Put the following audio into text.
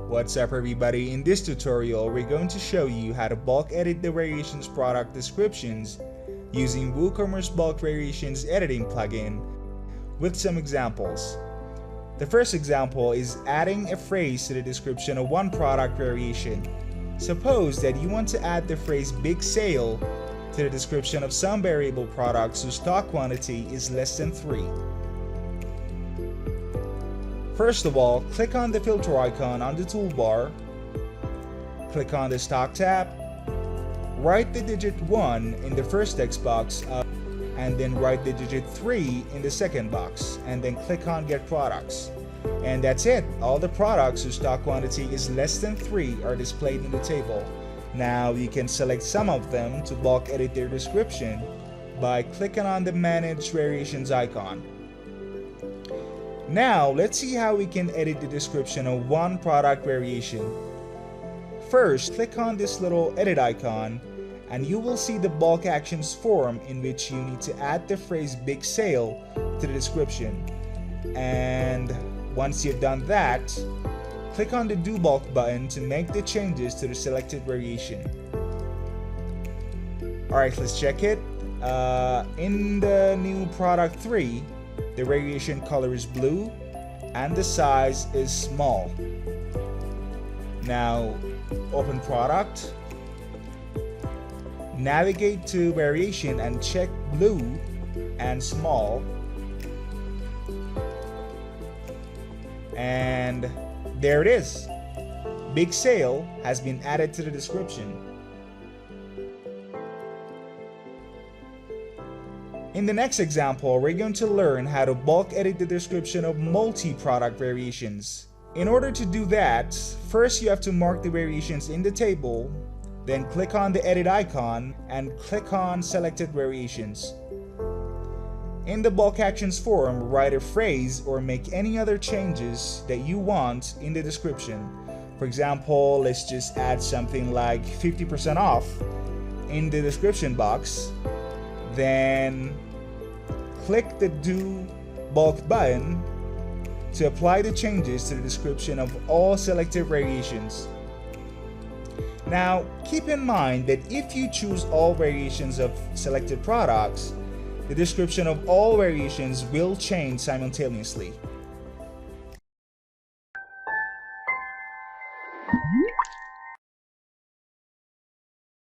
What's up everybody, in this tutorial we're going to show you how to bulk edit the variations product descriptions using WooCommerce bulk variations editing plugin with some examples. The first example is adding a phrase to the description of one product variation. Suppose that you want to add the phrase big sale to the description of some variable products whose stock quantity is less than 3. First of all, click on the filter icon on the toolbar, click on the Stock tab, write the digit 1 in the first text box, and then write the digit 3 in the second box, and then click on Get Products. And that's it. All the products whose stock quantity is less than 3 are displayed in the table. Now you can select some of them to bulk edit their description by clicking on the Manage Variations icon. Now let's see how we can edit the description of one product variation. First, click on this little edit icon and you will see the bulk actions form in which you need to add the phrase big sale to the description. And once you've done that, click on the Do Bulk button to make the changes to the selected variation. Alright, let's check it. In the new product 3, the variation color is blue and the size is small. Now open product, navigate to variation and check blue and small, and there it is. Big sale has been added to the description. In the next example, we're going to learn how to bulk edit the description of multi-product variations. In order to do that, first you have to mark the variations in the table, then click on the edit icon and click on selected variations. In the bulk actions form, write a phrase or make any other changes that you want in the description. For example, let's just add something like 50% off in the description box. Then click the Do Bulk button to apply the changes to the description of all selected variations. Now, keep in mind that if you choose all variations of selected products, the description of all variations will change simultaneously.